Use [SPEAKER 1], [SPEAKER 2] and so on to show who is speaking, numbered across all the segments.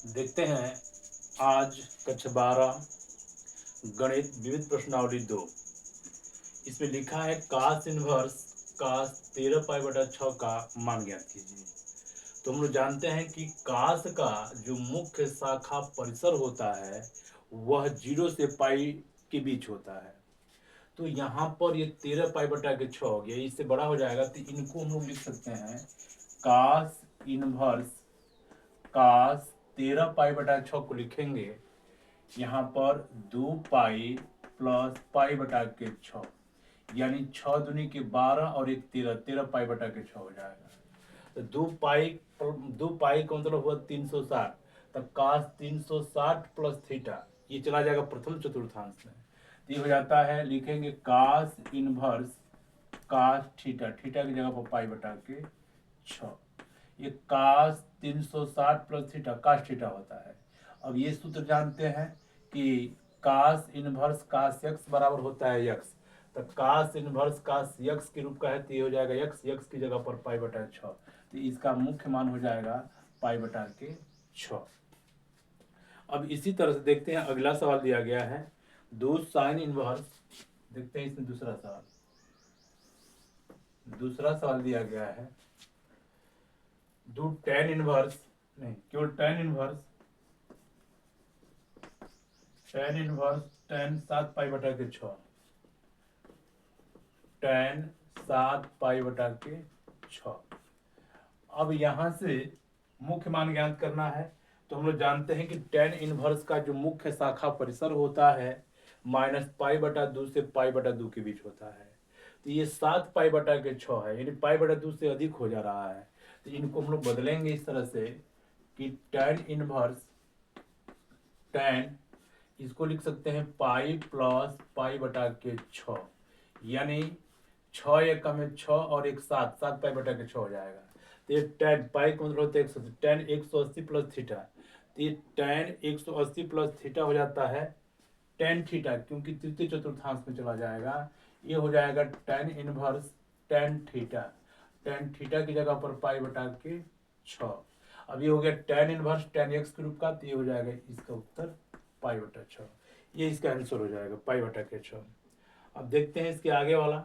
[SPEAKER 1] देखते हैं आज कक्षा 12 गणित विविध प्रश्नावली 2। इसमें लिखा है कास इनवर्स कास 13 पाई/6 का मान ज्ञात कीजिए। तो हम लोग जानते हैं कि कास का जो मुख्य शाखा परिसर होता है वह 0 से पाई के बीच होता है। तो यहाँ पर ये 13 पाई/6 हो गया, इससे बड़ा हो जाएगा तो इनको हम लोग लिख सकते हैं कास इनवर्स कास 13 पाई/6 को लिखेंगे यहाँ पर 2 पाई प्लस पाई/6 यानी 6 दूनी के 12 और 1 13, 13 पाई/6 हो जाएगा। तो 2 पाई का मतलब हुआ 360। तब कास 360 प्लस थीटा ये चला जाएगा प्रथम चतुर्थांश में। तो ये हो जाता है, लिखेंगे कास इनवर्स कास थीटा, थीटा की जगह पर पाई/6। ये कास 360 प्लस थीटा कास थीटा होता है। अब ये सूत्र जानते हैं कि कास इनवर्स कास यक्स बराबर होता है यक्स। तो कास इनवर्स कास यक्स के रूप का है तो ये हो जाएगा यक्स, यक्स की जगह पर पाई/6। तो इसका मुख्य मान हो जाएगा पाई/6। अब इसी तरह से देखते हैं अगला सवाल दिया गया है 2 साइन इनवर्स। देखते हैं इसमें दूसरा सवाल दिया गया है 2 tan इनवर्स, नहीं केवल tan इनवर्स tan 7 पाई/6 tan 7 पाई/6। अब यहां से मुख्य मान ज्ञात करना है। तो हम लोग जानते हैं कि tan इनवर्स का जो मुख्य शाखा परिसर होता है -पाई/2 से पाई/2 के बीच होता है। तो ये 7 पाई/6 है, यानी पाई/2 से अधिक हो जा रहा है। तो इनको हम लोग बदलेंगे इस तरह से कि tan इनवर्स tan इसको लिख सकते हैं पाई प्लस पाई/6, यानी 6 एकम में 6 और 1 7, 7 पाई/6 हो जाएगा। तो ये tan पाई का मतलब होता है 180, tan 180 प्लस थीटा। तो ये tan 180 प्लस थीटा हो जाता है tan थीटा, क्योंकि तृतीय चतुर्थांश में चला जाएगा। ये हो जाएगा tan इनवर्स tan थीटा की जगह पर पाई/6। अब ये हो गया tan इनवर्स tan x के रूप का, तो ये हो जाएगा इसका उत्तर पाई/6। ये इसका आंसर हो जाएगा पाई/6। अब देखते हैं इसके आगे वाला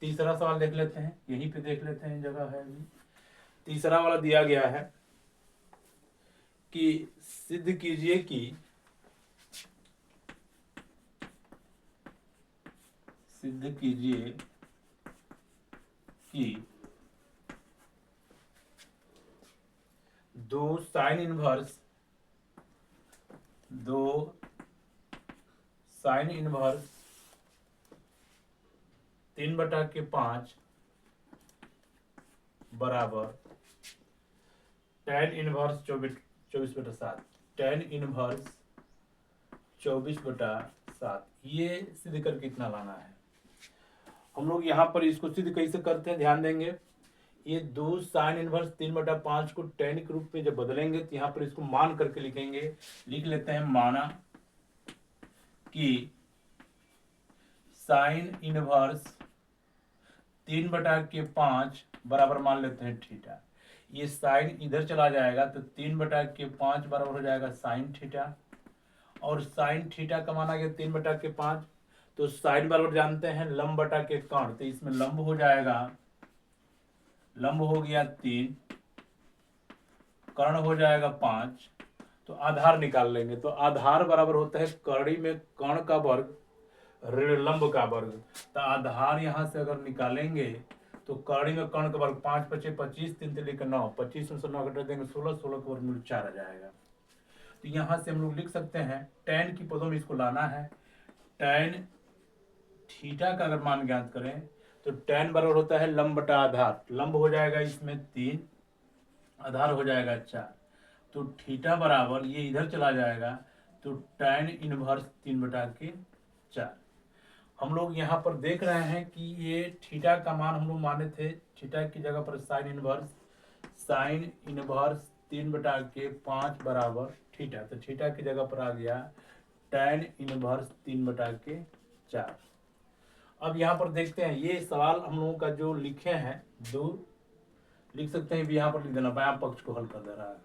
[SPEAKER 1] तीसरा सवाल देख लेते हैं, यहीं पे देख लेते हैं, जगह है अभी। तीसरा वाला दिया गया है कि सिद्ध कीजिए कि 2 साइन इनवर्स 3/5 बराबर tan इनवर्स 24/7, tan इनवर्स 24/7 ये सिद्ध करके कितना लाना है। हम लोग यहाँ पर इसको सिद्ध कैसे करते हैं ध्यान देंगे। ये 2 साइन इनवर्स 3/5 को tan के रूप में जब बदलेंगे तो यहाँ पर इसको मान करके लिखेंगे। लिख लेते हैं माना कि साइन इनवर्स 3/5 बराबर मान लेते हैं थीटा। ये साइन इधर चला जाएगा तो 3/5 बराबर हो जाएगा साइन थीटा, और साइन थीटा का माना गया 3/5। तो साइन बराबर जानते हैं लंब बटा के कर्ण, तो इसमें लंब हो जाएगा, लंब हो गया 3, कर्ण हो जाएगा 5। तो आधार निकाल लेंगे। तो आधार बराबर होता है कर्ण में कर्ण का वर्ग ऋण लंब का वर्ग। तो आधार यहां से अगर निकालेंगे तो कर्ण में कर्ण का वर्ग 5 × 5 = 25, 3 × 3 = 9, 25 में से 9 घटा देंगे 16, 16 का वर्गमूल 4 आ जाएगा। तो यहां से हम लोग लिख सकते हैं tan की पदों में इसको लाना है। tan थीटा का अगर मान ज्ञात करें तो tan बराबर होता है लंब बटा आधार, लंब हो जाएगा इसमें 3, आधार हो जाएगा 4। तो थीटा बराबर ये इधर चला जाएगा तो tan इनवर्स 3/4। हम लोग यहाँ पर देख रहे हैं कि ये थीटा का मान हम लोग माने थे, थीटा की जगह पर साइन इनवर्स 3/5 बराबर थीटा। तो थीटा की जगह पर आ गया tan इनवर्स 3/4। अब यहाँ पर देखते हैं ये सवाल हम लोगों का जो लिखे हैं दो लिख सकते हैं, यहाँ पर लिख देना बायां पक्ष को हल कर दे रहा है।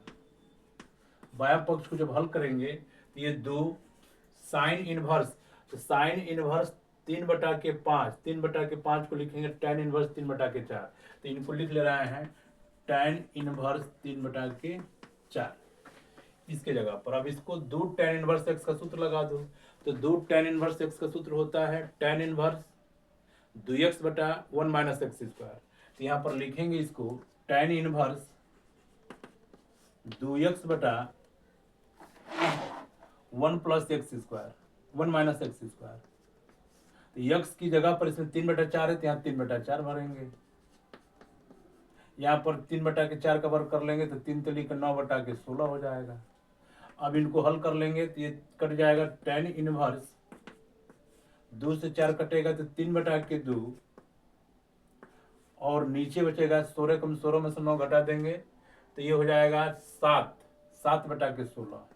[SPEAKER 1] बाया पक्ष को जब हल करेंगे तो ये 2 साइन इनवर्स, तो साइन इनवर्स 3/5, 3/5 को लिखेंगे tan इनवर्स 3/4, तो इनको लिख ले रहे हैं tan इनवर्स 3/4 इसके जगह पर। अब इसको 2 tan इनवर्स x का सूत्र लगा दो, तो 2 tan इनवर्स x का सूत्र होता है tan इनवर्स 2x/1 - x²। तो यहाँ पर लिखेंगे इसको tan inverse 2x/1 + x², 1 - x²। तो x की जगह पर इसमें 3/4 है, तो यहाँ 3/4 भरेंगे। यहाँ पर 3/4 का वर्ग कर लेंगे तो 3 3 9/16 हो जाएगा। अब इनको हल कर लेंगे तो ये कट जाएगा tan इनवर्स 2 से 4 कटेगा तो 3/2, और नीचे बचेगा 16 कम 16 में से 9 घटा देंगे तो ये हो जाएगा 7/16।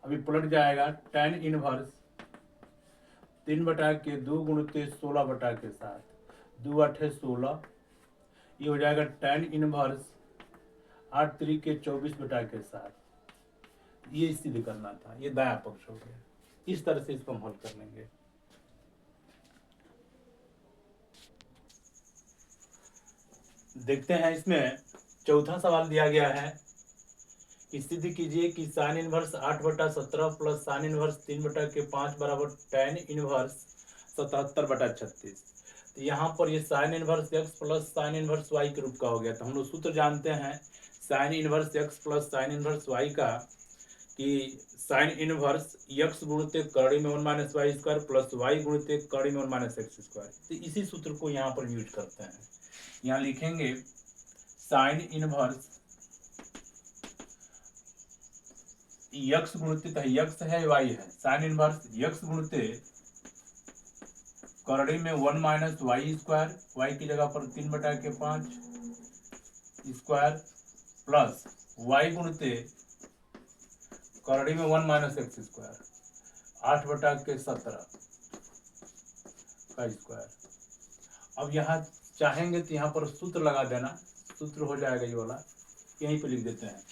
[SPEAKER 1] अभी पलट जाएगा tan इनवर्स 3/2 गुणित 16/7, 2 8 16। ये हो जाएगा tan इनवर्स 8 3 24/7। ये इसीलिए करना था, ये दाया पक्ष हो गया। इस तरह से इसको हम हल कर लेंगे। देखते हैं इसमें चौथा सवाल दिया गया है, स्थिति कीजिए कि sine inverse 8/17 plus sine inverse 3/5 बराबर tan इनवर्स 77/36। तो यहाँ पर ये sign inverse x plus sine inverse y के रूप का हो गया। तो हम लोग सूत्र जानते हैं sine inverse x plus sine inverse y का, कि साइन इनवर्स x गुणित कड़ी में 1 - y² प्लस y गुणित कड़ी में 1 - x²। तो इसी सूत्र को यहाँ पर यूज करते हैं। यहाँ लिखेंगे साइन इनवर्स x गुणित x है y है, साइन इनवर्स x गुणित करड़ी में 1 - y² y की जगह पर 3/5 स्क्वायर प्लस y गुणित करड़ी में 1 - x², 8/17 का स्क्वायर। अब यहाँ चाहेंगे तो यहाँ पर सूत्र लगा देना, सूत्र हो जाएगा ये वाला, यहीं पे लिख देते हैं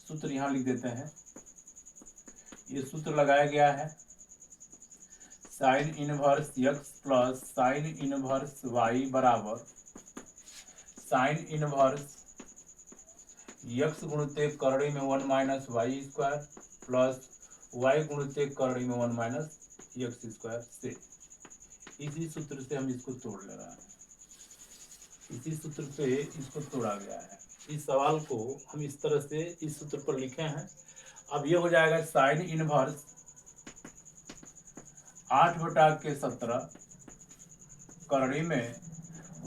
[SPEAKER 1] सूत्र, यहाँ लिख देते हैं। ये सूत्र लगाया गया है sine inverse x plus sine inverse y बराबर साइन इनवर्स x गुणित करड़ी में 1 - y² प्लस y गुणित करड़ी में 1 - x² से। इसी सूत्र से हम इसको तोड़ ले रहे हैं, इसी सूत्र से इसको तोड़ा गया है। इस सवाल को हम इस तरह से इस सूत्र पर लिखे हैं। अब ये हो जाएगा साइन इनवर्स 8/17 करड़ी में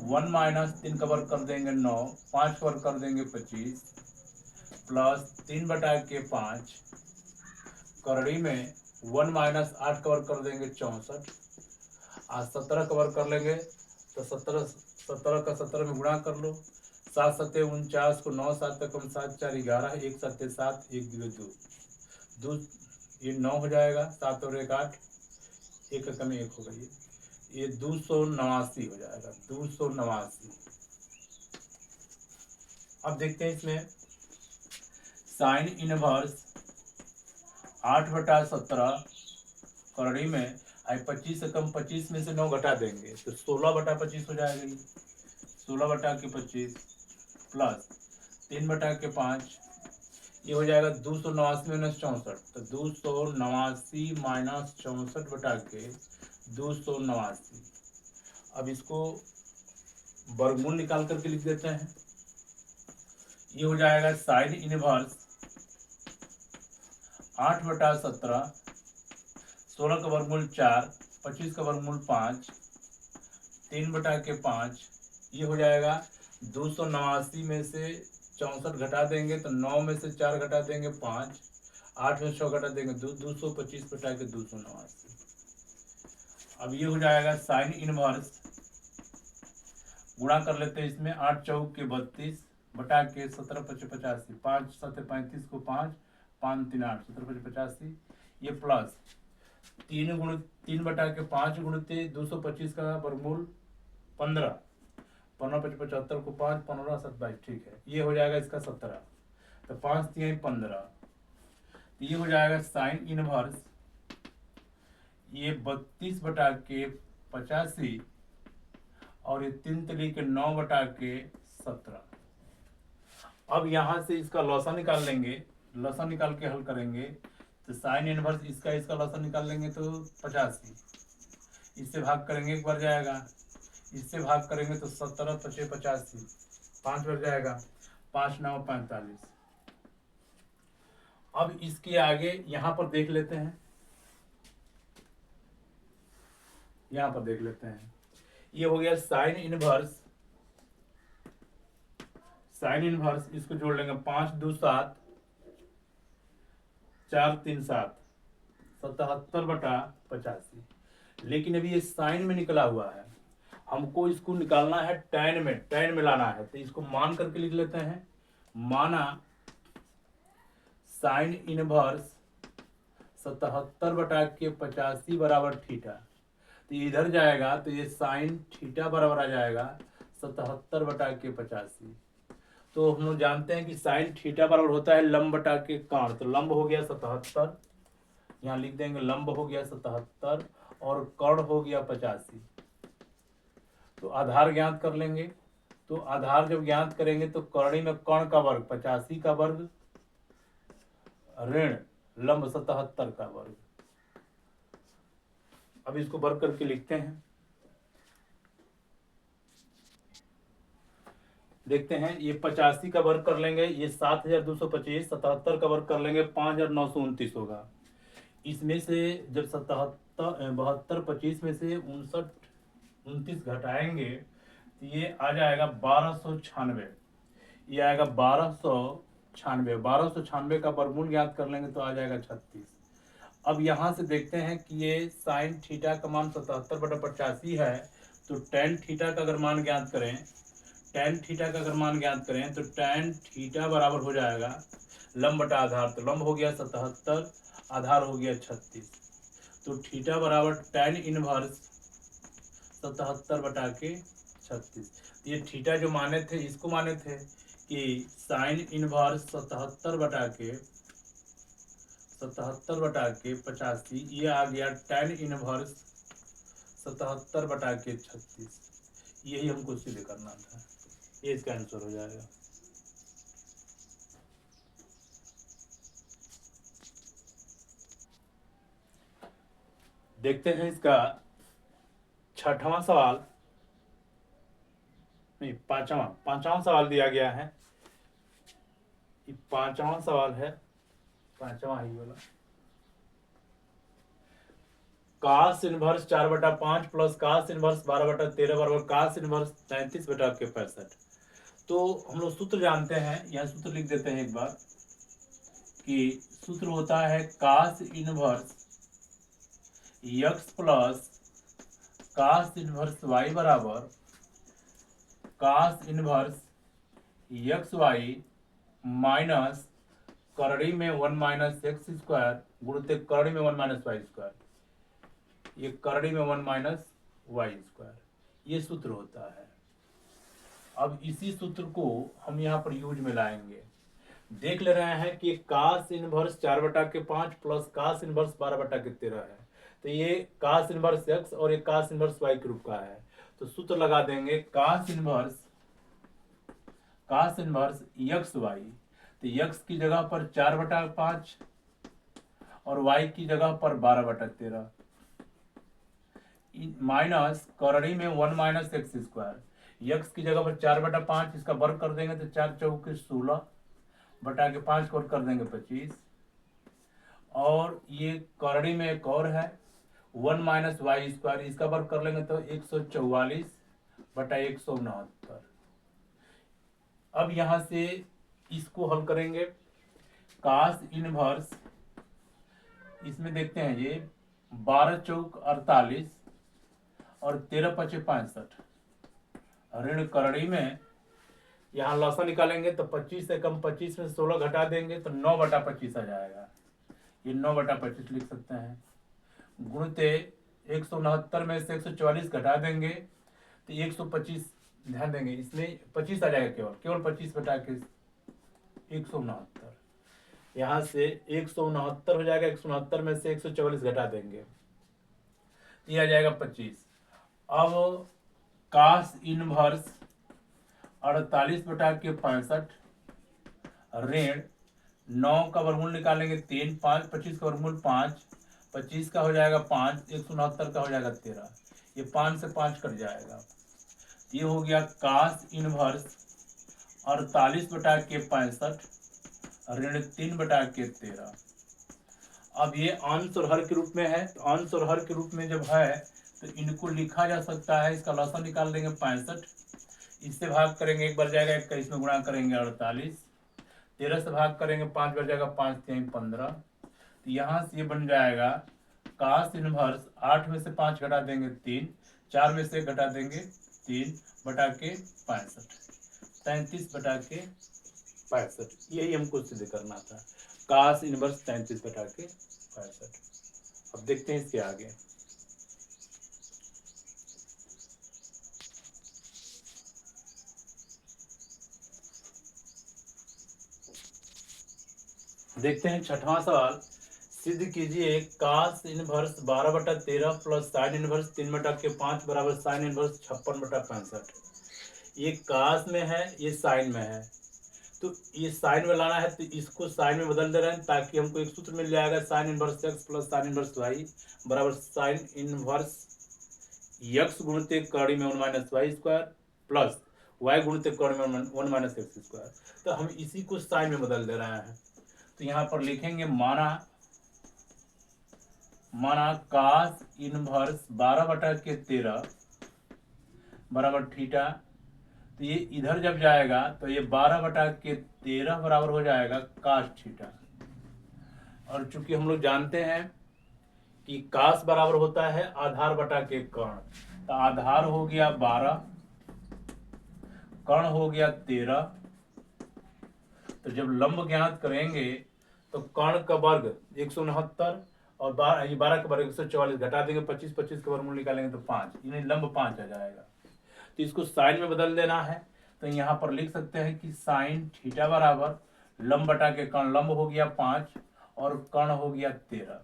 [SPEAKER 1] 1 - 3 का वर्ग कर देंगे 9, 5 का वर्ग कर देंगे 25 प्लस 3/5 करड़ी में 1 - 8 का वर्ग कर देंगे 64, आज 17 का वर्ग कर लेंगे तो 17 का 17 में गुणा कर लो, 7 7 49 को 9 7 कम 7 4 11, 1 7 7, 1 2 2, ये 9 हो जाएगा, 7 और 1 8, 1 का कमी 1 हो गई, ये 289 हो जाएगा, 289। अब देखते हैं इसमें साइन इनवर्स 8/17 करड़ी में 25 से कम 25 में से 9 घटा देंगे तो 16/25 हो जाएगा, ये 16/25 प्लस 3/5, ये हो जाएगा 289 - 64, तो 289 - 64/289। अब इसको वर्गमूल निकाल करके लिख देते हैं। ये हो जाएगा साइन इनवर्स 8/17, 16 का वर्गमूल 4, 25 का वर्गमूल 5, 3/5, ये हो जाएगा 289 में से 64 घटा देंगे तो 9 में से 4 घटा देंगे 5, 8 में 6 घटा देंगे 2, 225/289। अब ये हो जाएगा साइन इनवर्स, गुणा कर लेते हैं इसमें, 8 चौक के 32 बटा के 17 5 85, 5 7 35 को 5, 5 3 8, 17 5 85, ये प्लस 3/5 गुणित 225 का वर्गमूल 15, 15 5 75 को 5, 15 27, ठीक है, ये हो जाएगा इसका 17, तो 5 3 15, तो ये हो जाएगा साइन इनवर्स, ये 32/85 और ये 3×9/17। अब यहाँ से इसका लॉसा निकाल लेंगे, लॉसा निकाल के हल करेंगे तो साइन इनवर्स इसका लॉसा निकाल लेंगे तो 85, इससे भाग करेंगे 1 बार जाएगा, इससे भाग करेंगे तो 17 × 5 = 85, 5 बार जाएगा, 5 9 45। अब इसके आगे यहाँ पर देख लेते हैं, यहाँ पर देख लेते हैं, ये हो गया साइन इनवर्स, साइन इनवर्स इसको जोड़ लेंगे 5 2 7 4 3 7, 77/85। लेकिन अभी ये साइन में निकला हुआ है, हमको इसको निकालना है टैन में, टैन में लाना है, तो इसको मान करके लिख लेते हैं, माना साइन इनवर्स 77/85 बराबर थीटा, तो इधर जाएगा तो ये साइन थीटा बराबर आ जाएगा 77/85। तो हम लोग जानते हैं कि साइन थीटा बराबर होता है लंब बटा के कर्ण, तो लंब हो गया 77, यहाँ लिख देंगे लंब हो गया 77 और कर्ण हो गया 85। तो आधार ज्ञात कर लेंगे, तो आधार जब ज्ञात करेंगे तो कर्णी में कर्ण का वर्ग 85 का वर्ग ऋण लंब 77 का वर्ग। अब इसको वर्ग करके लिखते हैं, देखते हैं, ये 85 का वर्ग कर लेंगे, ये 7225, 77 का वर्ग कर लेंगे 5929 होगा। इसमें से जब 72 25 में से 29 घटाएंगे तो ये आ जाएगा 1296, ये आएगा 1296, 1296 का वर्गमूल ज्ञात कर लेंगे तो आ जाएगा 36। अब यहाँ से देखते हैं कि ये साइन थीटा का मान 77/85 है, तो टेन थीटा का अगर मान ज्ञात करें, टेन थीटा का अगर मान ज्ञात करें तो टेन थीटा बराबर हो जाएगा लंब बटा आधार, तो लंब हो गया 77, आधार हो गया 36, तो थीटा बराबर टेन इनवर्स 77/36। तो ये थीटा जो माने थे, इसको माने थे कि साइन इनवर्स 77/85, ये आ गया टेन इनवर्स 77/36। यही हमको सिद्ध करना था, ये इसका आंसर हो जाएगा। देखते हैं इसका छठवां सवाल, नहीं पांचवा सवाल दिया गया है, ये पांचवा सवाल है, पांचवा ही वाला, कास इनवर्स 4/5 प्लस कास इनवर्स 12/13 बराबर कास इनवर्स 33/65। तो हम लोग सूत्र जानते हैं, यहाँ सूत्र लिख देते हैं एक बार, कि सूत्र होता है cos inverse x plus cos inverse y बराबर cos inverse x y minus करड़ी में 1 - x² गुणित करड़ी में 1 - y², ये करड़ी में 1 - y², ये सूत्र होता है। अब इसी सूत्र को हम यहाँ पर यूज में लाएंगे, देख ले रहे हैं कि कास इनवर्स 4/5 प्लस कास इनवर्स 12/13 है, तो ये कास इनवर्स x और ये कास इनवर्स y के रूप का है, तो सूत्र लगा देंगे कास इनवर्स एक्स वाई, तो x की जगह पर 4/5 और y की जगह पर 12/13 माइनस करड़ी में 1 - x², x की जगह पर 4/5, इसका वर्ग कर देंगे तो 4 चौके 16 बटा के 5 को कर देंगे 25, और ये करड़ी में एक और है 1 - y², इसका वर्ग कर लेंगे तो 144/169। अब यहाँ से इसको हल करेंगे, कास इनवर्स, इसमें देखते हैं ये 12 चौक 48 और 13 पचे 65, ऋण करड़ी में यहाँ लसा निकालेंगे तो 25 से कम 25 में 16 घटा देंगे तो 9/25 आ जाएगा, ये 9/25 लिख सकते हैं, गुणित 169 में से 144 घटा देंगे तो 125, ध्यान देंगे इसमें 25 आ जाएगा, केवल 25 बटा के 169। यहाँ से 169 हो जाएगा, 169 में से 144 घटा देंगे, ये आ जाएगा 25। अब कास इनवर्स 48/65 ऋण 9 का वर्गमूल निकालेंगे 3, 5, 25 का वर्गमूल 5, 25 का हो जाएगा 5, 169 का हो जाएगा 13, ये 5 से 5 कट जाएगा। ये हो गया कास इनवर्स 48/65 ऋण 3/13। अब ये अंश और हर के रूप में है, तो अंश और हर के रूप में जब है तो इनको लिखा जा सकता है, इसका लसागु निकाल देंगे 65, इससे भाग करेंगे 1 बार जाएगा, 21 में गुणा करेंगे 48, 13 से भाग करेंगे 5 बार जाएगा, 5 3 15। तो यहाँ से ये बन जाएगा कास इनवर्स 8 में से 5 घटा देंगे 3, 4 में से घटा देंगे 3/65, 33/65। यही हमको सिद्ध करना था, कास इनवर्स 33/65। अब देखते हैं इसके आगे। देखते हैं छठवां सवाल। सिद्ध कीजिए कास इनवर्स 12/13 प्लस साइन इनवर्स 3/5 बराबर साइन इनवर्स 56/65। ये कास में है, ये साइन में है, तो ये साइन में लाना है तो इसको साइन में बदल दे रहे हैं ताकि हमको एक सूत्र मिल जाएगा, sine inverse x plus sine inverse y बराबर साइन इनवर्स एक्स गुणित कड़ी में 1 minus y square plus y गुणित कड़ी में 1 माइनस एक्स स्क्वायर। तो हम इसी को साइन में बदल दे रहे हैं, तो यहाँ पर लिखेंगे माना कास इनवर्स 12/13 बराबर थीटा। तो ये इधर जब जाएगा तो ये 12/13 बराबर हो जाएगा कास थीटा। और चूंकि हम लोग जानते हैं कि कास बराबर होता है आधार बटा के कर्ण, तो आधार हो गया 12, कर्ण हो गया 13। तो जब लंब ज्ञात करेंगे तो कर्ण का वर्ग 169 और 12 का वर्ग 144 घटा देंगे, 25 25 का वर्गमूल निकालेंगे तो 5, यानी लंब 5 आ जाएगा। तो इसको साइन में बदल देना है, तो यहाँ पर लिख सकते हैं कि साइन थीटा बराबर लंब बटा के कर्ण, लंब हो गया 5 और कर्ण हो गया 13।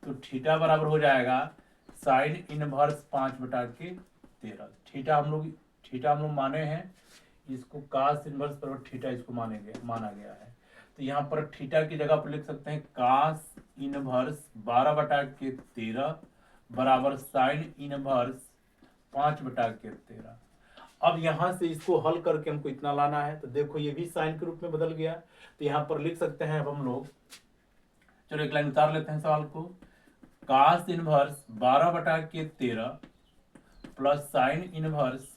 [SPEAKER 1] तो थीटा बराबर हो जाएगा साइन इनवर्स 5/13। थीटा हम लोग माने हैं, इसको कास इनवर्स पर थीटा इसको माना गया है। तो यहाँ पर थीटा की जगह पर लिख सकते हैं कास इनवर्स 12/13 बराबर साइन इनवर्स 5/13। अब यहाँ से इसको हल करके हमको इतना लाना है, तो देखो ये भी साइन के रूप में बदल गया, तो यहाँ पर लिख सकते हैं अब हम लोग, चलो एक लाइन उतार लेते हैं सवाल को। कास इनवर्स 12/13 प्लस साइन इनवर्स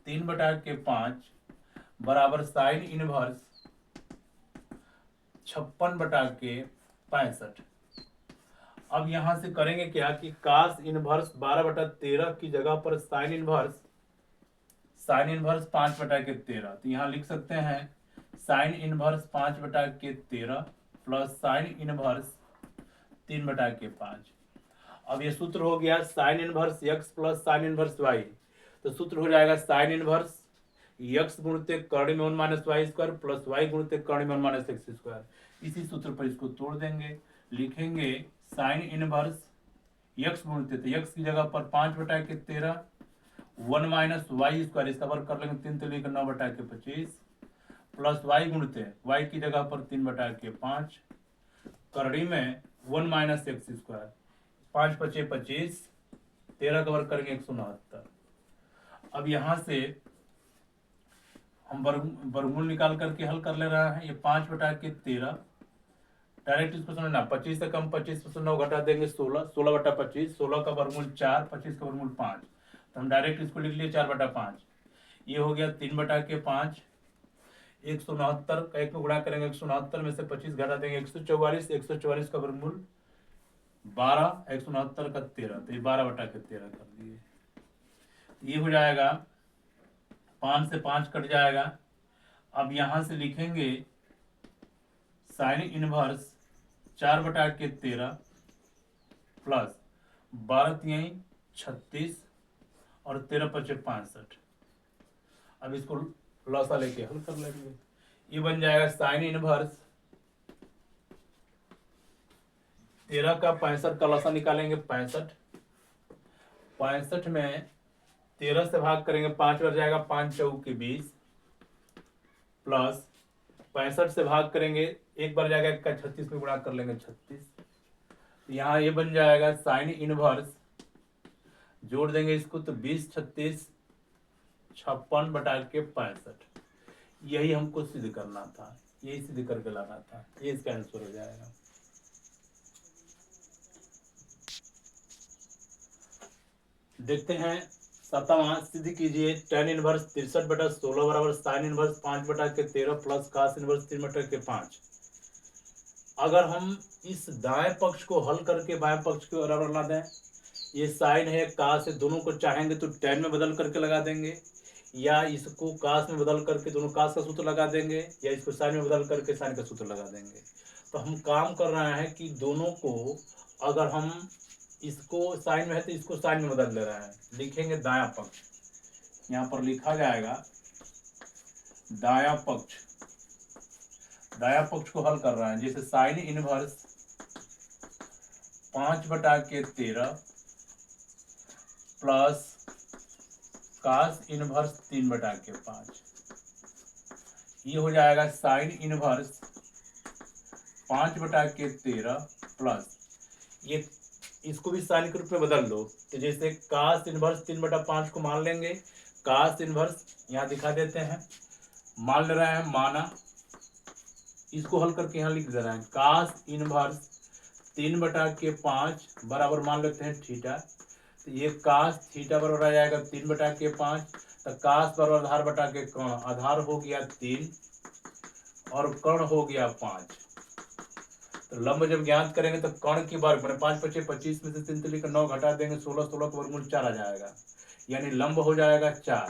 [SPEAKER 1] 3/5 बराबर साइन इनवर्स 56/65। अब यहां से करेंगे क्या कि कास इनवर्स 12/13 की जगह पर साइन इनवर्स 5/13, तो यहाँ लिख सकते हैं sine inverse 5/13 plus sine inverse 3/5। अब ये सूत्र हो गया sine inverse x plus sine inverse y, तो सूत्र हो जाएगा साइन इनवर्स एक्स गुणित कर्ण में 1 minus y square plus y गुणित कर्ण में 1 माइनस एक्स स्क्वायर। इसी सूत्र पर इसको तोड़ देंगे, लिखेंगे साइन इनवर्स एक्स गुणित, तो एक्स की जगह पर 5/13 1 माइनस वाई स्क्वायर, इसका वर्ग कर लेंगे 3 तो 9/25 प्लस वाई गुणित वाई की जगह पर 3/5 करड़ी में 1 माइनस एक्स स्क्वायर, 5 × 5 = 25, 13 का वर्ग करेंगे 169। अब यहाँ से हम वर्गमूल निकाल करके हल कर ले रहा है। ये 5/13 डायरेक्ट इसको समझना, 25 से कम 25 में से 9 घटा देंगे 16, 16/25, 16 का वर्गमूल 4, 25 का वर्गमूल 5, तो हम डायरेक्ट इसको लिख लिए 4/5। ये हो गया 3/5, 169 का 1 में गुणा करेंगे 169 में से 25 घटा देंगे 144, 144 का वर्गमूल 12, 169 का 13, तो ये 12/13 कर दिए। ये हो जाएगा 5 से 5 कट जाएगा। अब यहां से लिखेंगे साइन इनवर्स 4/13 प्लस 12 × 36 और 13 × 5 = 65। अब इसको लसा लेके हल कर लेंगे। ये बन जाएगा साइन इनवर्स 13 का 65 का लसा निकालेंगे 65 में 13 से भाग करेंगे 5 बार जाएगा 5 चौक की 20 प्लस 65 से भाग करेंगे एक बार जाएगा 36 में गुणा कर लेंगे 36। यहाँ ये बन जाएगा साइन इनवर्स, जोड़ देंगे इसको तो 20 36 56 बटा के 65। यही हमको सिद्ध करना था, यही सिद्ध करके लाना था, ये इसका आंसर हो जाएगा। देखते हैं 7वां, सिद्ध कीजिए tan इनवर्स 63 बटा 16 बराबर साइन इनवर्स 5 बटा के 13 प्लस cos इनवर्स 3 बटा के 5। अगर हम इस दाएं पक्ष को हल करके बाएं पक्ष के बराबर ला दें, ये साइन है cos है, दोनों को चाहेंगे तो tan में बदल करके लगा देंगे, या इसको cos में बदल करके दोनों cos का सूत्र लगा देंगे, या इसको साइन में बदल करके साइन का सूत्र लगा देंगे। तो हम काम कर रहे हैं कि दोनों को, अगर हम इसको साइन में है तो इसको साइन में बदल ले रहे हैं, लिखेंगे दायां पक्ष, यहाँ पर लिखा जाएगा दायां पक्ष। दायां पक्ष को हल कर रहे हैं, जैसे साइन इनवर्स 5 बटा के 13 प्लस cos इनवर्स 3 बटा के 5। ये हो जाएगा साइन इनवर्स 5 बटा के 13 प्लस, ये इसको भी साइन के रूप में बदल लो, तो जैसे cos इनवर्स 3 बटा 5 को मान लेंगे, cos इनवर्स यहाँ दिखा देते हैं, मान ले रहे हैं माना, इसको हल करके यहाँ लिख दे रहे हैं cos इनवर्स 3 बटा के 5 बराबर मान लेते हैं थीटा। तो ये cos थीटा बराबर आ जाएगा 3 बटा के 5, तो cos बराबर आधार बटा के कर्ण, आधार हो गया 3 और कर्ण हो गया 5। तो लंब जब ज्ञात करेंगे तो कर्ण की बार मैंने 5 5 25 में से 3 लेकर 9 घटा देंगे, 16 16 का वर्गमूल 4 आ जाएगा, यानी लंब हो जाएगा 4।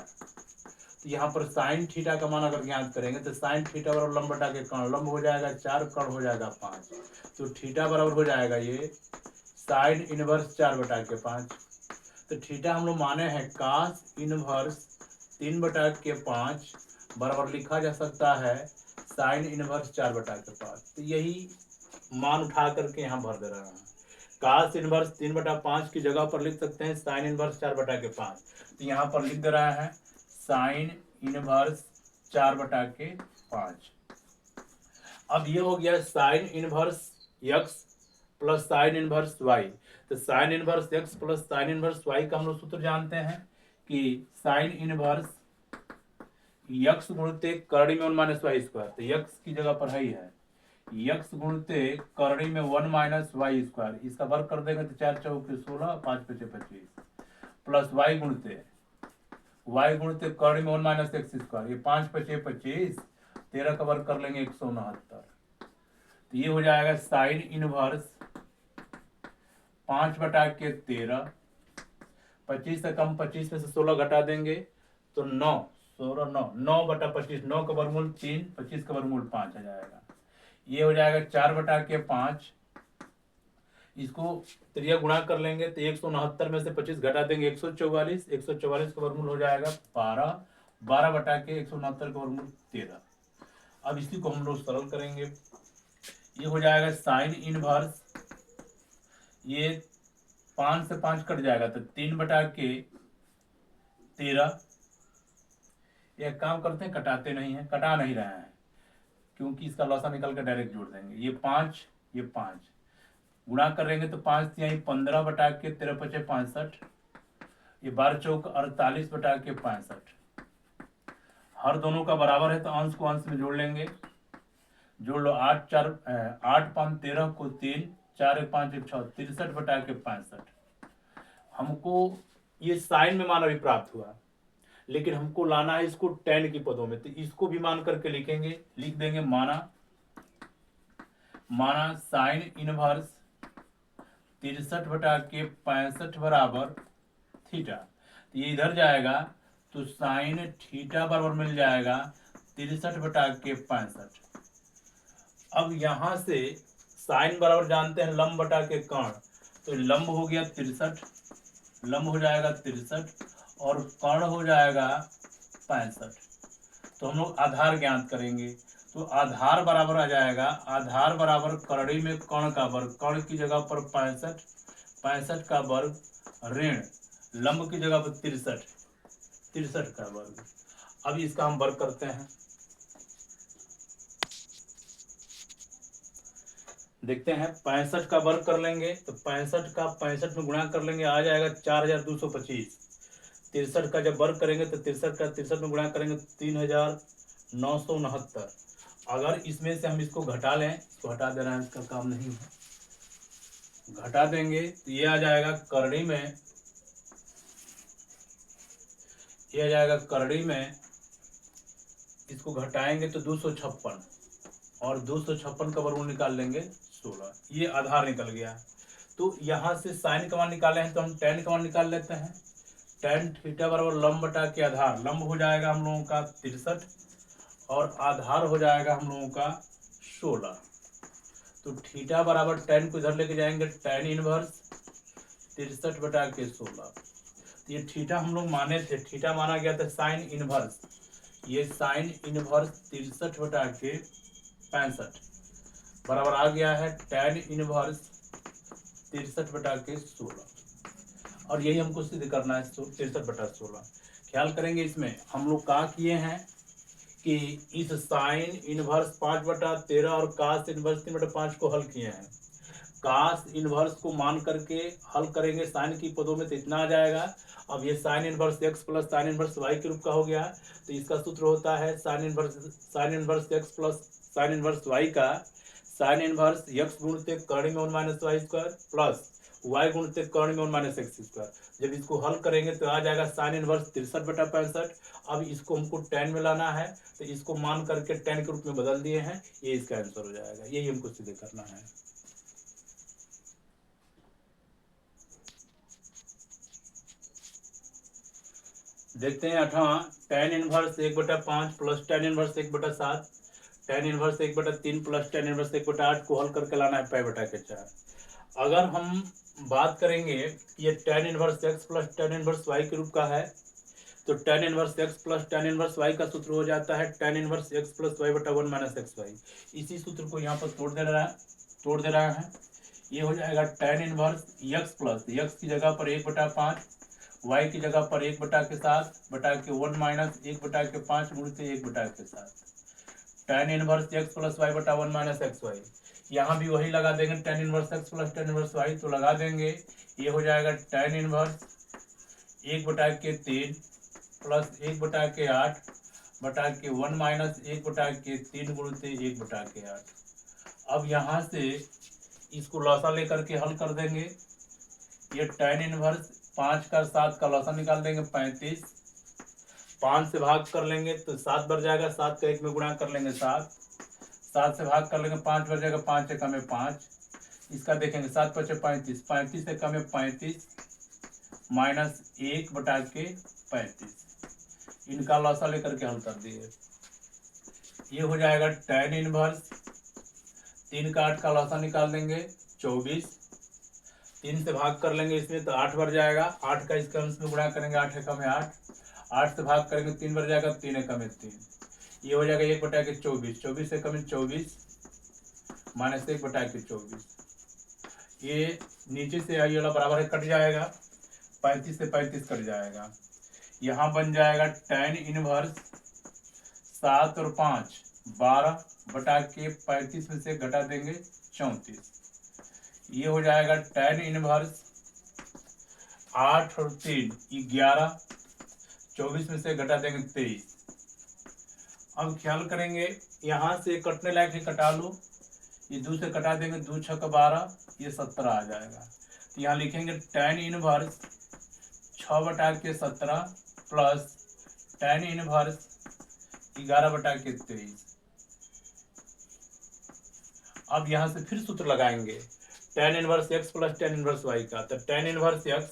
[SPEAKER 1] तो यहाँ पर साइन थीटा का मान अगर ज्ञात करेंगे तो साइन थीटा बराबर लंब बटा के कर्ण, लंब हो जाएगा 4, कर्ण हो जाएगा 5, तो थीटा बराबर हो जाएगा ये साइन इनवर्स 4 बटा के 5। तो थीटा हम लोग माने हैं cos इनवर्स 3 बटा के 5 बराबर लिखा जा सकता है साइन इनवर्स 4 बटा के 5। तो यही मान उठा करके यहाँ भर दे रहा है, cos इनवर्स 3 बटा 5 की जगह पर लिख सकते हैं साइन इनवर्स 4 बटा के 5। तो यहाँ पर लिख दे रहा है साइन इनवर्स 4 बटा के 5। अब ये हो गया sine inverse x plus sine inverse y। तो sign inverse x plus sine inverse y का हम लोग सूत्र जानते हैं कि साइन इनवर्स x गुणित करड़ी में 1 माइनस वाई स्क्वायर, तो x की जगह पर है ही है x गुणित करड़ी में 1 माइनस वाई स्क्वायर, इसका वर्ग कर देंगे तो 4 चौक 16 5 5 25 प्लस y गुणित करड़ी में 1 माइनस एक्स स्क्वायर, ये 5 5 25 13 का वर्ग कर लेंगे 169। तो ये हो जाएगा साइन इनवर्स 5 बटा के 13, 25 से कम 25 में से 16 घटा देंगे तो 9 16 9 9 बटा 25, 9 का वर्गमूल 3, 25 का वर्गमूल 5 आ जाएगा। ये हो जाएगा 4 बटा के 5, इसको त्रिया गुणा कर लेंगे तो 169 में से 25 घटा देंगे 144, 144 का वर्गमूल हो जाएगा 12, 12 बटा के 169 का वर्गमूल 13। अब इसी को हम लोग सरल करेंगे, ये हो जाएगा साइन इनवर्स, ये 5 से 5 कट जाएगा तो 3 बटा के 13। एक काम करते हैं, कटाते नहीं है, कटा नहीं रहे हैं क्योंकि इसका लॉसा निकल कर डायरेक्ट जोड़ देंगे, ये 5 ये 5 गुणा करेंगे तो 5 यहीं 15 बटा के 13 5 65, ये 12 चौक 48 बटा के 65। हर दोनों का बराबर है तो अंश को अंश में जोड़ लेंगे, जोड़ लो 8 4 8 5 13 को 3 4 1 5 1 6 63 बटा के 65। हमको ये साइन में मान अभी प्राप्त हुआ, लेकिन हमको लाना है इसको tan की पदों में, तो इसको भी मान करके लिखेंगे, लिख देंगे माना साइन इनवर्स 63 बटा के 65 बराबर थीटा। तो ये इधर जाएगा तो साइन थीटा बराबर मिल जाएगा 63 बटा के 65। अब यहां से साइन बराबर जानते हैं लंब बटा के कर्ण, तो लंब हो गया 63, लंब हो जाएगा 63 और कर्ण हो जाएगा 65। तो हम लोग आधार ज्ञात करेंगे, तो आधार बराबर आ जाएगा, आधार बराबर करड़ी में कर्ण का वर्ग, कर्ण की जगह पर 65, 65 का वर्ग ऋण लंब की जगह पर 63, 63 का वर्ग। अब इसका हम वर्ग करते हैं, देखते हैं 65 का वर्ग कर लेंगे तो 65 का 65 में गुणा कर लेंगे, आ जाएगा 4225। 63 का जब वर्ग करेंगे तो 63 का 63 में गुणा करेंगे 3969। अगर इसमें से हम इसको घटा लें, तो हटा देना है, इसका काम नहीं है, घटा देंगे तो ये आ जाएगा करड़ी में, ये आ जाएगा करड़ी में, इसको घटाएंगे तो 256 और 256 का वर्गमूल निकाल लेंगे 16, ये आधार निकल गया। तो यहाँ से साइन का मान निकाले हैं तो हम tan का मान निकाल लेते हैं। tan थीटा बराबर लंब बटा के आधार, लंब हो जाएगा हम लोगों का 63 और आधार हो जाएगा हम लोगों का 16। तो थीटा बराबर tan को इधर लेके जाएंगे, tan इनवर्स 63 बटा के 16। तो ये थीटा हम लोग माने थे, थीटा माना गया था साइन इनवर्स, ये साइन इनवर्स 63 बटा के 65 बराबर आ गया है tan इनवर्स 63 बटा के 16। और यही हमको सिद्ध करना है 63 बटा 16। ख्याल करेंगे इसमें हम लोग क्या किए हैं कि इस साइन इनवर्स 5/13 और कास इनवर्स 3/5 को हल किए हैं। कास इनवर्स को मान करके हल करेंगे साइन की पदों में तो इतना आ जाएगा। अब ये sign inverse x plus sine inverse y के रूप का हो गया, तो इसका सूत्र होता है sine inverse x plus sine inverse y का साइन इनवर्स x गुणित कर्ण में 1 minus y square plus y गुणित कर्ण में 1 माइनस एक्स स्क्वायर। जब इसको हल करेंगे तो आ जाएगा साइन इनवर्स 63 बटा 65। अब इसको हमको tan में लाना है तो इसको मान करके tan के रूप में बदल दिए हैं, ये इसका आंसर हो जाएगा। यही हमको सिद्ध करना है। देखते हैं 8वां, tan inverse 1/5 plus tan inverse 1/7, tan inverse 1/3 plus tan inverse 1/8 को हल करके लाना है π/4। अगर हम बात करेंगे ये tan inverse x plus tan inverse y के रूप का है, तो tan inverse x plus tan inverse y का सूत्र हो जाता है tan inverse x plus y बटा 1 माइनस एक्स वाई। इसी सूत्र को यहाँ पर तोड़ दे रहा है। ये हो जाएगा tan inverse x plus x की जगह पर 1/5, y की जगह पर 1/7 बटा के 1 माइनस 1/5 गुणित 1/7। tan inverse x plus y बटा 1 माइनस एक्स वाई। यहाँ भी वही लगा देंगे tan inverse x plus tan inverse y, तो लगा देंगे ये हो जाएगा tan इनवर्स 1/3 प्लस 1/8 बटा के 1 माइनस 1/3 गुणित 1/8। अब यहाँ से इसको लौसा लेकर के हल कर देंगे। ये tan इनवर्स 5 का 7 का लौसा निकाल देंगे 35, 5 से भाग कर लेंगे तो 7 बढ़ जाएगा, 7 का 1 में गुणा कर लेंगे 7, 7 से भाग कर लेंगे 5 बढ़ जाएगा, 5 से कम है 5, इसका देखेंगे 7 × 5 = 35, 35 से कम है 35 माइनस 1/35, इनका लौसा लेकर के हल कर दिए। ये हो जाएगा tan इनवर्स 3 का 8 का लौसा निकाल देंगे 24, 3 से भाग कर लेंगे इसमें तो 8 बढ़ जाएगा, 8 का इसके अंश में गुणा करेंगे 8 है कम है 8, 8 से भाग करेंगे 3 बढ़ जाएगा, 3 है कम है 3, ये हो जाएगा 1/24, 24 से कम है 24 माइनस 1/24। ये नीचे से आई वाला बराबर है कट जाएगा, 35 से 35 कट जाएगा। यहाँ बन जाएगा tan इनवर्स 7 और 5 12 बटा के 35 में से घटा देंगे 34। ये हो जाएगा tan इनवर्स 8 और 3 11, 24 में से घटा देंगे 23। अब ख्याल करेंगे यहाँ से कटने लायक है, कटा लो, ये 2 से कटा देंगे, 2 × 6 = 12, ये 17 आ जाएगा। तो यहाँ लिखेंगे tan inverse 6/17 plus tan inverse 11/23। अब यहाँ से फिर सूत्र लगाएंगे tan inverse x plus tan inverse y का, तो tan inverse x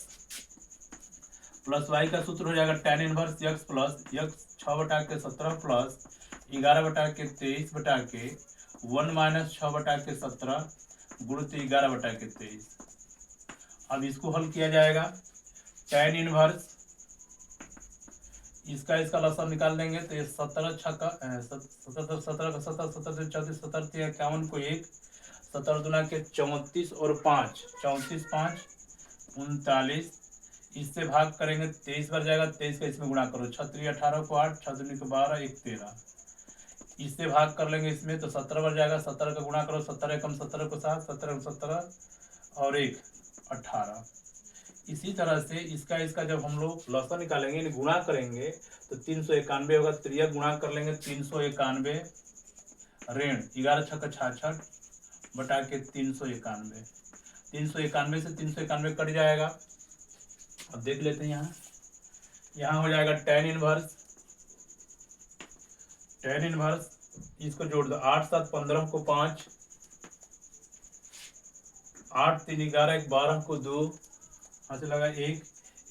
[SPEAKER 1] plus y का सूत्र हो जाएगा tan inverse x plus x 6/17 plus 11/23 बटा के 1 माइनस 6/17 गुणित 11/23। अब इसको हल किया जाएगा tan इनवर्स इसका इसका लसन निकाल देंगे तो ये 17 छक्का 17 34 17 51 को 1 17 दूना के 34 और 5 34 5 39 इससे भाग करेंगे 23 बार जाएगा 23 का इसमें गुणा करो 6 18 को 8 6 दूनी को 12 1 13 इससे भाग कर लेंगे इसमें तो 17 बार जाएगा 17 का गुणा करो 17 एकम 17 को 7 17 17 और 1 18 इसी तरह से इसका इसका जब हम लोग लसन निकालेंगे यानी गुणा करेंगे तो 391 होगा त्रिया गुणा कर लेंगे 391 ऋण 11 छक्का 66 बटा के 391 391 से 391 कट जाएगा। अब देख लेते हैं यहाँ हो जाएगा tan इनवर्स इसको जोड़ दो 8 7 15 को 5 8 3 11 12 को 2 से लगा 1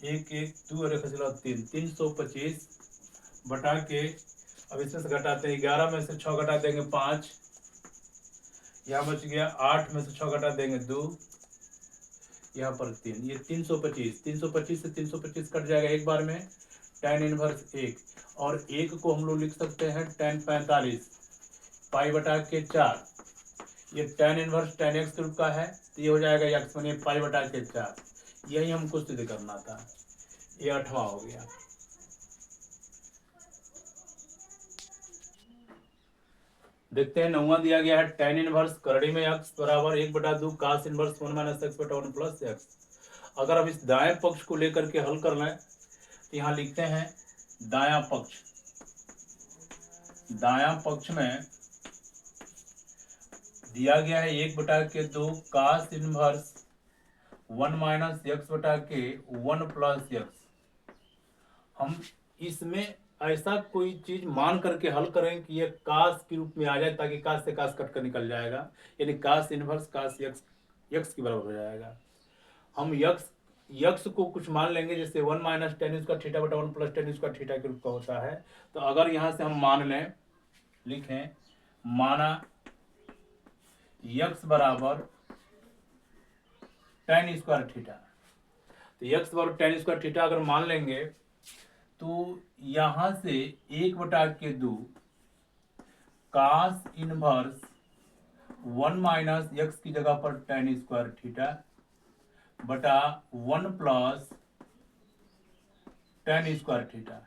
[SPEAKER 1] 1 1 2 और 3 325 बटा के अब इसमें से घटाते हैं 11 में से 6 घटा देंगे 5 यहाँ बच गया 8 में से 6 घटा देंगे 2 यहाँ पर 3 ये 325 से 325 कट जाएगा एक बार में tan इनवर्स 1 और 1 को हम लोग लिख सकते हैं tan 45 पाई बटा के 4 ये tan इनवर्स tan x के रूप का है तो ये हो जाएगा x माने पाई बटा के 4 यही हमको सिद्ध करना था। ये 8वां हो गया। देखते हैं 9वां दिया गया है tan इनवर्स करड़ी में x बराबर 1/2 cos इनवर्स 1 - x बटा 1 प्लस x। अगर हम इस दाएं पक्ष को लेकर के हल कर लें तो यहाँ लिखते हैं दायां पक्ष में दिया गया है 1/2 cos इनवर्स 1 - x बटा के 1 प्लस x। हम इसमें ऐसा कोई चीज मान करके हल करें कि ये कास के रूप में आ जाए ताकि कास से कास कट कर निकल जाएगा यानी कास इनवर्स कास यक्स के बराबर हो जाएगा। हम यक्स को कुछ मान लेंगे जैसे 1 - tan इसका थीटा बटा 1 प्लस tan इसका थीटा के रूप का होता है। तो अगर यहाँ से हम मान लें लिखें माना यक्स बराबर tan स्क्वायर थीटा तो यक्स बराबर tan स्क्वायर थीटा अगर मान लेंगे तो यहां से 1/2 cos इनवर्स 1 - x की जगह पर tan स्क्वायर थीटा बटा 1 प्लस tan स्क्वायर थीटा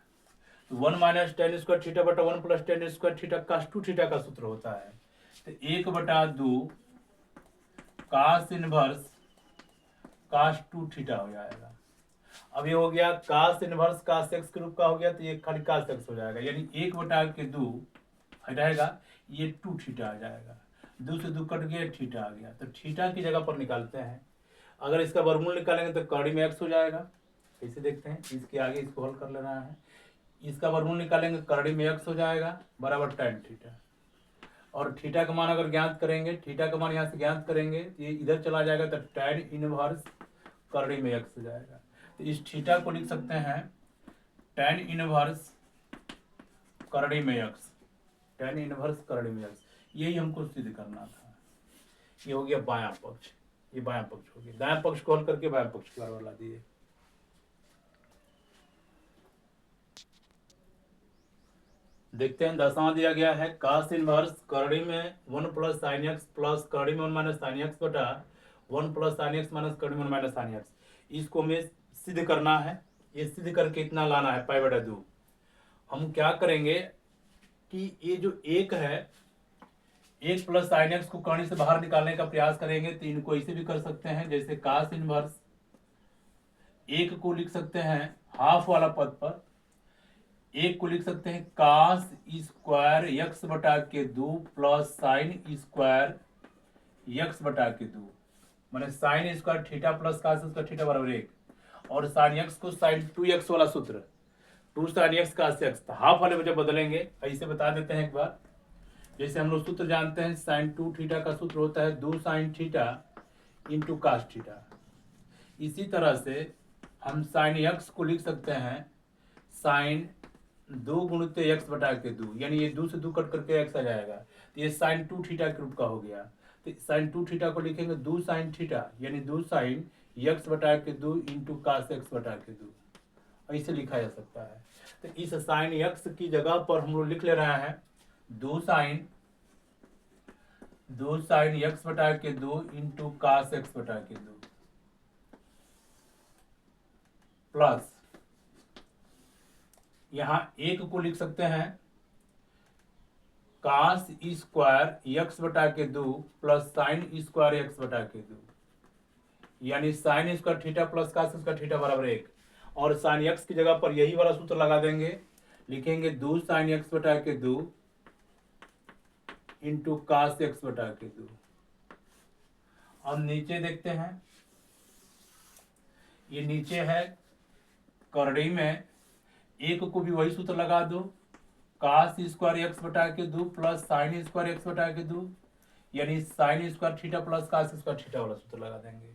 [SPEAKER 1] तो 1 - tan स्क्वायर थीटा बटा 1 plus tan square theta cos 2 theta का सूत्र होता है। तो 1/2 cos इनवर्स cos 2 थीटा हो जाएगा। अब ये हो गया cos इनवर्स cos x के रूप का हो गया तो ये खाली cos x हो जाएगा यानी 1/2 रहेगा ये 2 थीटा आ जाएगा 2 से 2 कट गया थीटा आ गया। तो थीटा की जगह पर निकालते हैं अगर इसका वर्गमूल निकालेंगे तो कड़ी में x हो जाएगा। कैसे देखते हैं इसके आगे इसको हल कर लेना है। इसका वर्गमूल निकालेंगे कड़ी में x हो जाएगा बराबर tan थीटा और थीटा का मान अगर ज्ञात करेंगे थीटा का मान यहाँ से ज्ञात करेंगे ये इधर चला जाएगा तो tan इनवर्स कड़ी में x हो जाएगा। तो इस थीटा को लिख सकते हैं tan इनवर्स करड़ी में x tan इनवर्स करड़ी में x। यही हमको सिद्ध करना था। ये हो गया बायां पक्ष ये बायां पक्ष हो गया। दायां पक्ष को हल करके बायां पक्ष बराबर ला दिए। देखते हैं 10वां दिया गया है cos इनवर्स करड़ी में 1 प्लस sin x प्लस करड़ी में 1 माइनस sin x बटा 1 प्लस sin x माइनस करड़ी में 1 माइनस sin x। इसको हमें सिद्ध करना है। ये सिद्ध करके इतना लाना है π/2। हम क्या करेंगे कि ये जो एक है 1 प्लस sin x को कड़ी से बाहर निकालने का प्रयास करेंगे तो इनको ऐसे भी कर सकते हैं जैसे cos इनवर्स 1 को लिख सकते हैं हाफ वाला पद पर 1 को लिख सकते हैं cos स्क्वायर x बटा के 2 प्लस sin स्क्वायर x बटा के 2 माने sin square theta plus cos square theta बराबर 1 और sin x को sin 2x वाला सूत्र 2 sin x cos x half वाले में जब बदलेंगे ऐसे बता देते हैं एक बार। जैसे हम लोग सूत्र जानते हैं sin 2 थीटा का सूत्र होता है 2 sin theta into cos theta. इसी तरह से हम sin x को लिख सकते हैं sin 2 गुणित x बटा के 2 यानी ये 2 से 2 कट करके x आ जाएगा तो ये sin 2 थीटा के रूप का हो गया। तो sin 2 थीटा को लिखेंगे 2 sin थीटा यानी 2 sin x बटा के 2 इंटू cos x बटा के 2 ऐसे लिखा जा सकता है। तो इस साइन एक्स की जगह पर हम लोग लिख ले रहे हैं दो साइन एक्स बटा के दो इंटू कास एक्स बटा के दो प्लस यहां एक को लिख सकते हैं कास स्क्वायर एक्स बटा के दो प्लस साइन स्क्वायर एक्स बटा के दो, यानी sine square theta plus cos square theta बराबर 1। और साइन एक्स की जगह पर यही वाला सूत्र लगा देंगे, लिखेंगे दो साइन एक्स बटा के दो इंटू कास एक्स बटा के दो। अब नीचे देखते हैं, ये नीचे है करड़ी में एक को भी वही सूत्र लगा दो, कास स्क्वायर एक्स बटा के दो प्लस साइन स्क्वायर एक्स बटा के दो, यानी sine square theta plus cos square theta वाला सूत्र लगा देंगे।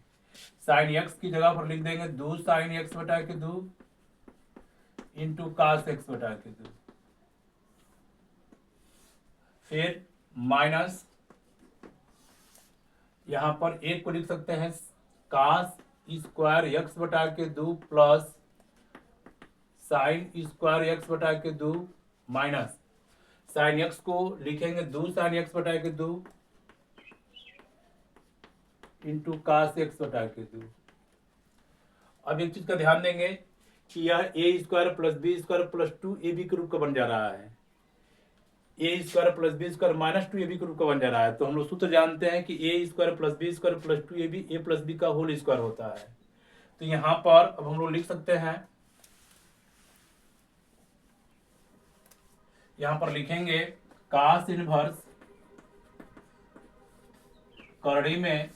[SPEAKER 1] साइन एक्स की जगह पर लिख देंगे दो साइन एक्स बटा के दो इंटू कास एक्स बटा के दो, फिर माइनस यहां पर एक को लिख सकते हैं कास स्क्वायर एक्स बटा के दो प्लस साइन स्क्वायर एक्स बटा के दो माइनस साइन एक्स को लिखेंगे दो साइन एक्स बटा के दो इंटू कास एक्स बटा के दो। अब एक चीज का ध्यान देंगे कि यह A square plus B square plus 2ab के रूप का बन जा रहा है, A square plus B square minus 2ab के रूप का बन जा रहा है। तो हम लोग सूत्र जानते हैं कि A square plus B square plus 2ab A plus B का होल स्क्वायर होता है। तो यहां पर अब हम लोग लिख सकते हैं, यहां पर लिखेंगे कास इनवर्स करड़ी में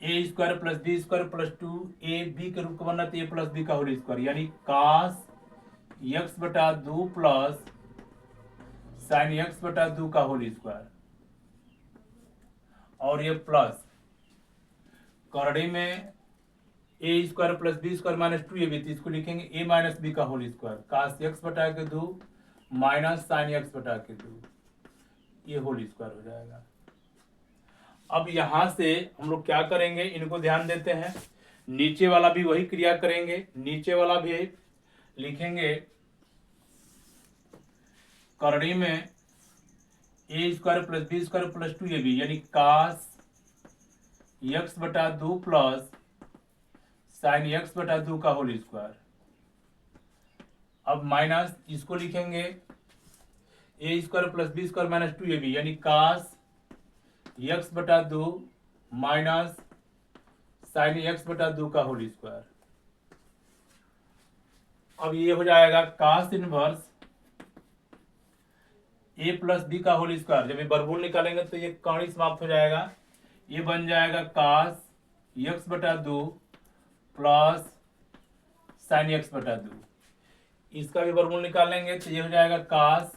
[SPEAKER 1] A square plus B square plus 2ab के रूप का बनना तो ए प्लस बी का होल स्क्वायर, यानी कास एक्स बटा दो प्लस साइन एक्स बटा दो का होल स्क्वायर, और ये प्लस करड़ी में A square plus B square minus 2ab, तो इसको लिखेंगे ए माइनस बी का होल स्क्वायर, कास एक्स बटा के दो माइनस साइन एक्स बटा के दो, ये होल स्क्वायर हो जाएगा। अब यहां से हम लोग क्या करेंगे, इनको ध्यान देते हैं, नीचे वाला भी वही क्रिया करेंगे, नीचे वाला भी लिखेंगे करड़ी में A square plus B square plus 2ab, यानी कास एक्स बटा दो प्लस साइन एक्स बटा दो का होल स्क्वायर। अब माइनस इसको लिखेंगे A square plus B square minus 2ab, यानी कास एक्स बटा दो माइनस साइन एक्स बटा दो का होल स्क्वायर। अब ये हो जाएगा कास इनवर्स ए प्लस बी का होल स्क्वायर, जब ये वर्गमूल निकालेंगे तो ये कर्ण समाप्त हो जाएगा, ये बन जाएगा कास एक्स बटा दो प्लस साइन एक्स बटा दो, इसका भी वर्गमूल निकालेंगे तो ये हो जाएगा कास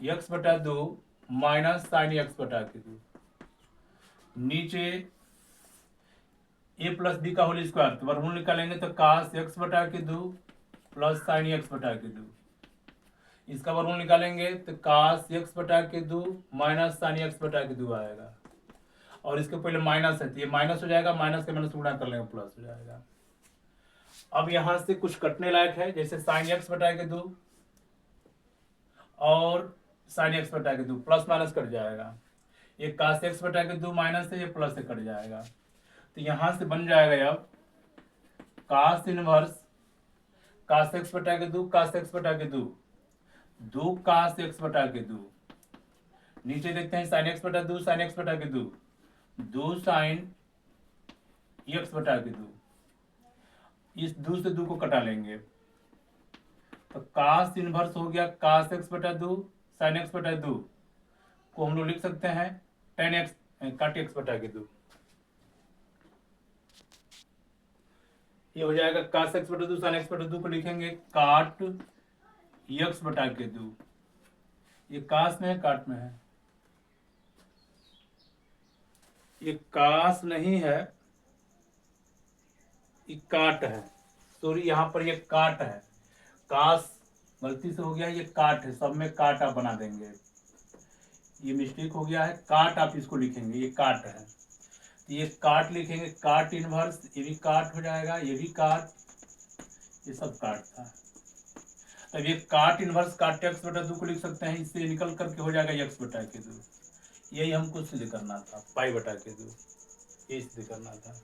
[SPEAKER 1] एक्स बटा दो माइनस साइन एक्स बटा के दो, नीचे ए प्लस बी का होल स्क्वायर, तो वर्गमूल निकालेंगे तो कास एक्स बटा के दो प्लस साइन एक्स बटा के दो, इसका वर्गमूल निकालेंगे तो कास एक्स बटा के दो माइनस साइन एक्स बटा के दो आएगा, और इसके पहले माइनस है तो ये माइनस हो जाएगा, माइनस के माइनस गुणा कर लेंगे प्लस हो जाएगा। अब यहां से कुछ कटने लायक है, जैसे साइन एक्स बटा के दो और साइन एक्स बटा के दो, प्लस माइनस कट जाएगा, ये कास एक्स बटा के दो माइनस से ये प्लस से कट जाएगा, तो यहां से बन जाएगा अब कास इनवर्स कास एक्स बटा के दो कास एक्स बटा के दो, दो कास एक्स बटा के दो, नीचे देखते हैं साइन एक्स बटा दो साइन एक्स बटा के दो, दो साइन एक्स बटा के दो, इस दो से दो को कटा लेंगे तो कास इनवर्स हो गया कास एक्स बटा दो साइन एक्स बटा दो को हम लोग लिख सकते हैं टेन एक्स काट एक्स बटा के दो, ये हो जाएगा कास एक्स बटा दो साइन एक्स बटा दो को लिखेंगे काट एक्स बटा के दो, ये कास में है काट में है, ये कास नहीं है ये काट है, सॉरी यहाँ पर ये काट है, कास गलती से हो गया, ये काट है, सब में काट आप बना देंगे, ये मिस्टेक हो गया है, काट आप इसको लिखेंगे, ये काट है तो ये काट लिखेंगे काट इनवर्स, ये भी काट हो जाएगा, ये भी काट, ये सब काट था। तब ये काट इनवर्स काट एक्स बटा 2 को लिख सकते हैं, इससे निकल करके हो जाएगा एक्स बटा के 2। यही हमको सिद्ध करना था, पाई बटा के 2, ये सिद्ध करना था।